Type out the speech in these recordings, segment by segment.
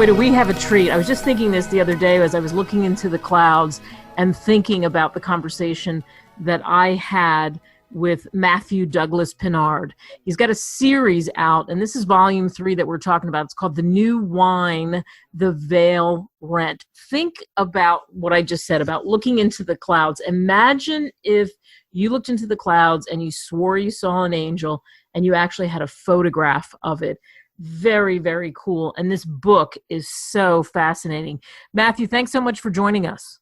boy, do we have a treat. I was just thinking this the other day as I was looking into the clouds and thinking about the conversation that I had with Matthew Douglas Pinard. He's got a series out, and this is volume 3 that we're talking about. It's called The New Wine, The Veil Rent. Think about what I just said about looking into the clouds. Imagine if you looked into the clouds and you swore you saw an angel and you actually had a photograph of it. Very, very cool. And this book is so fascinating. Matthew, thanks so much for joining us.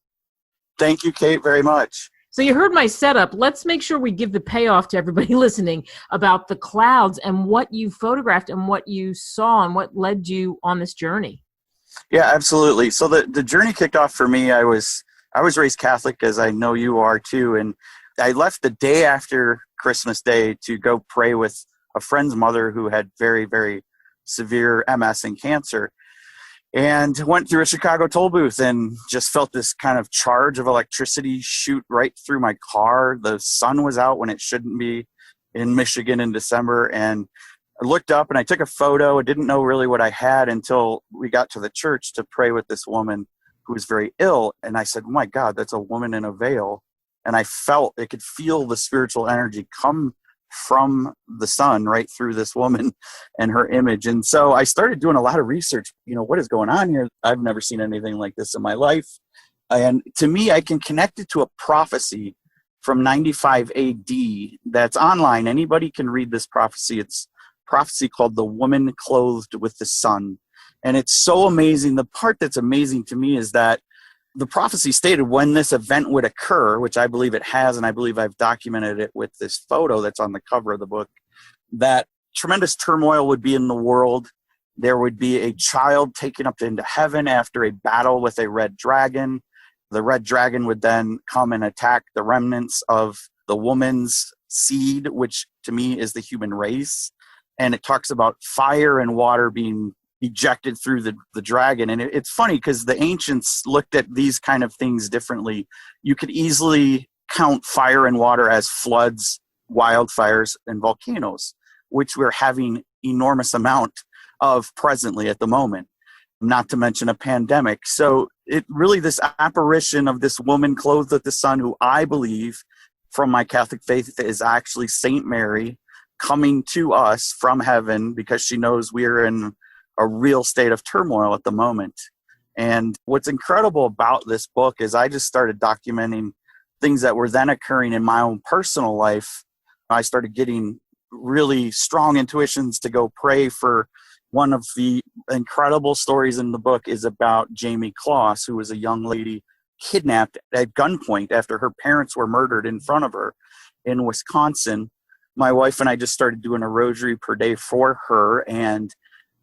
Thank you, Kate, very much. So you heard my setup. Let's make sure we give the payoff to everybody listening about the clouds and what you photographed and what you saw and what led you on this journey. Yeah, absolutely. So the journey kicked off for me. I was raised Catholic, as I know you are too, and I left the day after Christmas Day to go pray with a friend's mother who had very, very severe MS and cancer, and went through a Chicago toll booth and just felt this kind of charge of electricity shoot right through my car. The sun was out when it shouldn't be in Michigan in December, and I looked up and I took a photo. I didn't know really what I had until we got to the church to pray with this woman who was very ill, and I said, oh my God, that's a woman in a veil. And I could feel the spiritual energy come from the sun right through this woman and her image. And so I started doing a lot of research, what is going on here? I've never seen anything like this in my life. And to me, I can connect it to a prophecy from 95 AD that's online. Anybody can read this prophecy. It's a prophecy called The Woman Clothed with the Sun. And it's so amazing. The part that's amazing to me is that the prophecy stated when this event would occur, which I believe it has, and I believe I've documented it with this photo that's on the cover of the book, that tremendous turmoil would be in the world. There would be a child taken up into heaven after a battle with a red dragon. The red dragon would then come and attack the remnants of the woman's seed, which to me is the human race. And it talks about fire and water being ejected through the dragon. And it's funny because the ancients looked at these kind of things differently. You could easily count fire and water as floods, wildfires, and volcanoes, which we're having enormous amount of presently at the moment, not to mention a pandemic. So it really, this apparition of this woman clothed with the sun, who I believe from my Catholic faith is actually Saint Mary, coming to us from heaven because she knows we're in a real state of turmoil at the moment. And what's incredible about this book is I just started documenting things that were then occurring in my own personal life. I started getting really strong intuitions to go pray for. One of the incredible stories in the book is about Jayme Closs, who was a young lady kidnapped at gunpoint after her parents were murdered in front of her in Wisconsin. My wife and I just started doing a rosary per day for her, and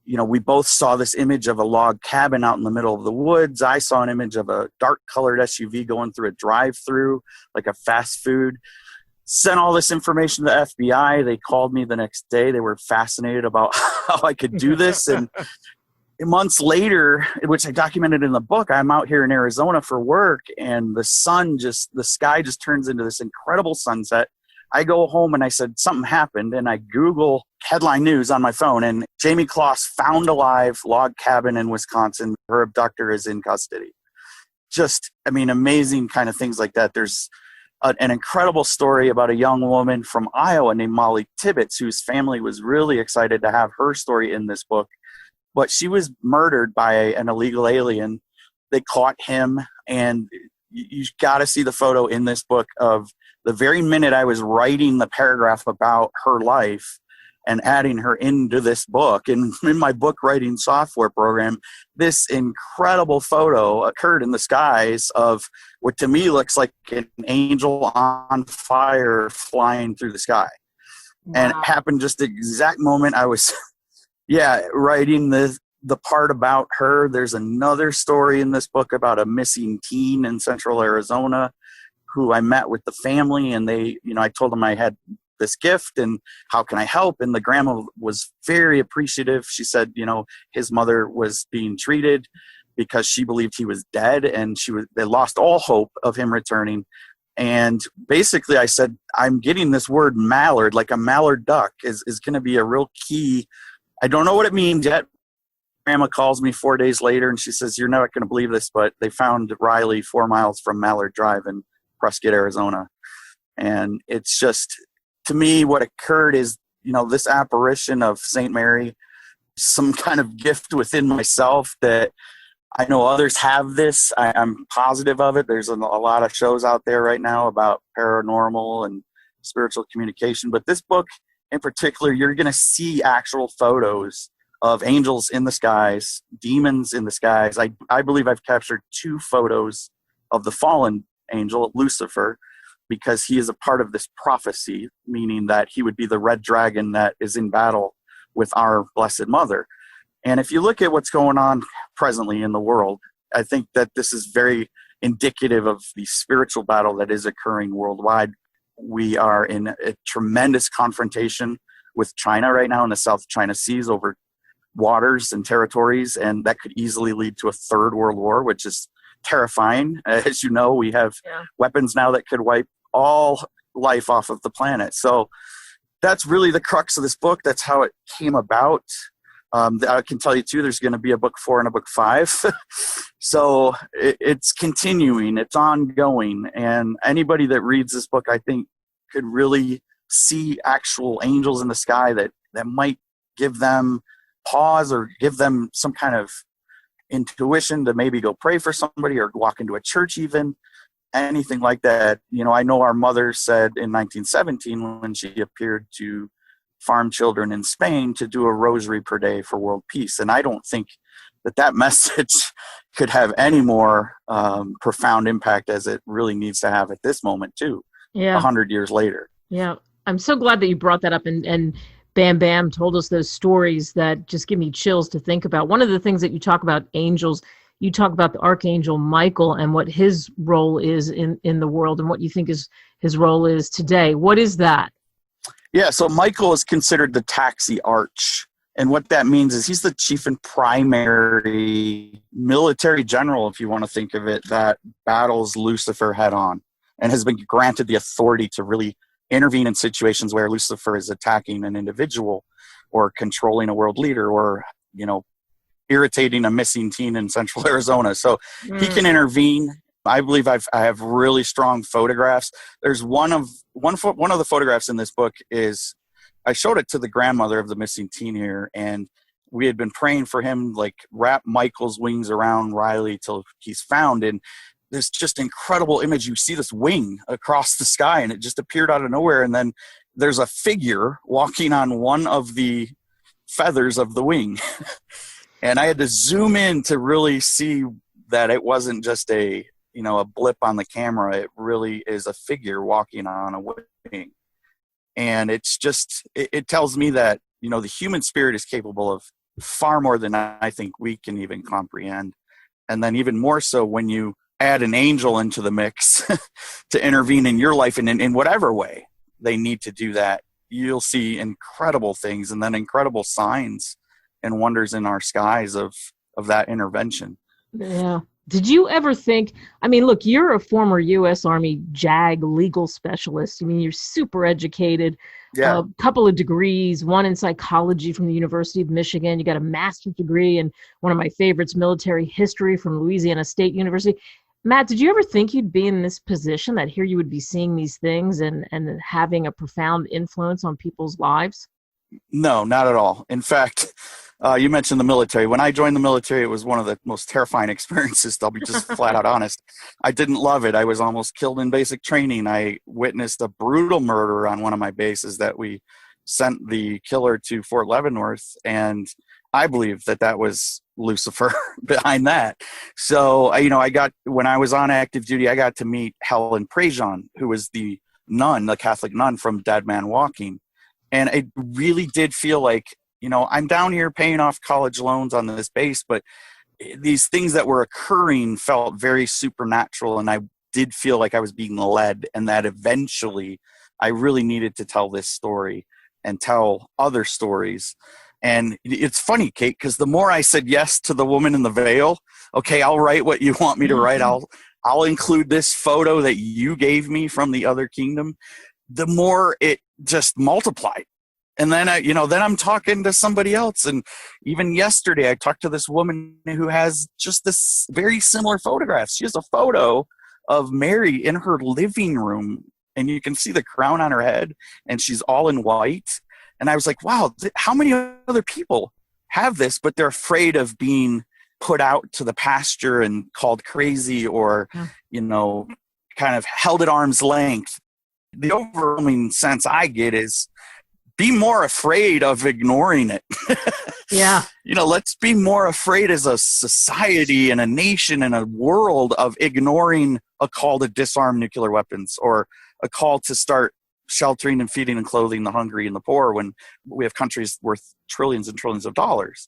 we both saw this image of a log cabin out in the middle of the woods. I saw an image of a dark-colored SUV going through a drive-through, like a fast food. Sent all this information to the FBI. They called me the next day. They were fascinated about how I could do this. And months later, which I documented in the book, I'm out here in Arizona for work, and the sky just turns into this incredible sunset. I go home and I said, something happened, and I Google headline news on my phone, and Jayme Closs found alive, log cabin in Wisconsin. Her abductor is in custody. Amazing kind of things like that. There's an incredible story about a young woman from Iowa named Molly Tibbetts, whose family was really excited to have her story in this book. But she was murdered by an illegal alien. They caught him, and you got to see the photo in this book of the very minute I was writing the paragraph about her life and adding her into this book. And in my book writing software program, this incredible photo occurred in the skies of what to me looks like an angel on fire flying through the sky. Wow. And it happened just the exact moment I was writing the part about her. There's another story in this book about a missing teen in central Arizona who I met with the family, and I told them I had this gift and how can I help? And the grandma was very appreciative. She said, his mother was being treated because she believed he was dead, and they lost all hope of him returning. And basically I said, I'm getting this word mallard, like a mallard duck is going to be a real key. I don't know what it means yet, grandma calls me 4 days later and she says, "You're not going to believe this, but they found Riley 4 miles from Mallard Drive in Prescott, Arizona." And it's just, to me, what occurred is, this apparition of St. Mary, some kind of gift within myself that I know others have this. I'm positive of it. There's a lot of shows out there right now about paranormal and spiritual communication. But this book in particular, you're going to see actual photos of angels in the skies, demons in the skies. I believe I've captured 2 photos of the fallen angel, Lucifer, because he is a part of this prophecy, meaning that he would be the red dragon that is in battle with our Blessed Mother. And if you look at what's going on presently in the world, I think that this is very indicative of the spiritual battle that is occurring worldwide. We are in a tremendous confrontation with China right now in the South China Seas over waters and territories, and that could easily lead to a 3rd World War, which is terrifying. As you know, we have weapons now that could wipe all life off of the planet. So that's really the crux of this book. That's how it came about. I can tell you, too, there's going to be a book 4 and a book 5. So it's continuing. It's ongoing. And anybody that reads this book, I think, could really see actual angels in the sky that might give them pause or give them some kind of intuition to maybe go pray for somebody or walk into a church even, anything like that. I know our mother said in 1917 when she appeared to farm children in Spain to do a rosary per day for world peace. And I don't think that message could have any more profound impact as it really needs to have at this moment too, 100 years later. Yeah. I'm so glad that you brought that up and Bam Bam told us those stories that just give me chills to think about. One of the things that you talk about angels, you talk about the Archangel Michael and what his role is in the world and what you think his role is today. What is that? Yeah, so Michael is considered the taxi arch. And what that means is he's the chief and primary military general, if you want to think of it, that battles Lucifer head on and has been granted the authority to really intervene in situations where Lucifer is attacking an individual or controlling a world leader or, irritating a missing teen in central Arizona. So he can intervene. I believe I have really strong photographs. There's one of the photographs in this book is I showed it to the grandmother of the missing teen here, and we had been praying for him, like wrap Michael's wings around Riley till he's found. And this just incredible image. You see this wing across the sky, and it just appeared out of nowhere. And then there's a figure walking on one of the feathers of the wing, and I had to zoom in to really see that it wasn't just a blip on the camera. It really is a figure walking on a wing. And it's just, it tells me that, the human spirit is capable of far more than I think we can even comprehend. And then even more so when you add an angel into the mix to intervene in your life and in whatever way they need to do that, you'll see incredible things and then incredible signs and wonders in our skies of that intervention. Yeah. Did you ever think, look, you're a former U.S. Army JAG legal specialist. You're super educated, a couple of degrees, one in psychology from the University of Michigan. You got a master's degree in one of my favorites, military history from Louisiana State University. Matt, did you ever think you'd be in this position that here you would be seeing these things and having a profound influence on people's lives? No, not at all. In fact, you mentioned the military. When I joined the military, it was one of the most terrifying experiences. I'll be just flat out honest. I didn't love it. I was almost killed in basic training. I witnessed a brutal murder on one of my bases that we sent the killer to Fort Leavenworth. And I believe that was Lucifer behind that. So, when I was on active duty, I got to meet Helen Prejean, who was the Catholic nun from Dead Man Walking. And it really did feel like, I'm down here paying off college loans on this base, but these things that were occurring felt very supernatural. And I did feel like I was being led, and that eventually I really needed to tell this story and tell other stories. And it's funny, Kate, because the more I said yes to the woman in the veil, okay, I'll write what you want me to write. I'll include this photo that you gave me from the other kingdom. The more it just multiplied. And then then I'm talking to somebody else. And even yesterday, I talked to this woman who has just this very similar photograph. She has a photo of Mary in her living room, and you can see the crown on her head, and she's all in white. And I was like, wow, how many other people have this, but they're afraid of being put out to the pasture and called crazy or, kind of held at arm's length. The overwhelming sense I get is be more afraid of ignoring it. Yeah. Let's be more afraid as a society and a nation and a world of ignoring a call to disarm nuclear weapons or a call to start sheltering and feeding and clothing the hungry and the poor when we have countries worth trillions and trillions of dollars.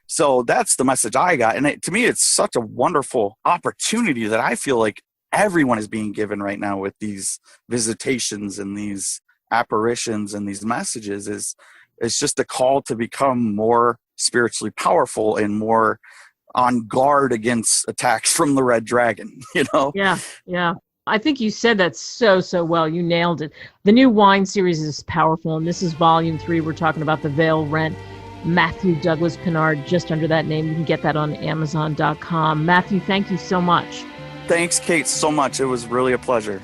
So that's the message I got. And to me, it's such a wonderful opportunity that I feel like everyone is being given right now with these visitations and these apparitions and these messages is just a call to become more spiritually powerful and more on guard against attacks from the red dragon, Yeah. I think you said that so well. You nailed it. The new wine series is powerful, and this is volume 3. We're talking about The Veil Rent. Matthew Douglas Pinard, just under that name. You can get that on Amazon.com. Matthew, thank you so much. Thanks, Kate, so much. It was really a pleasure.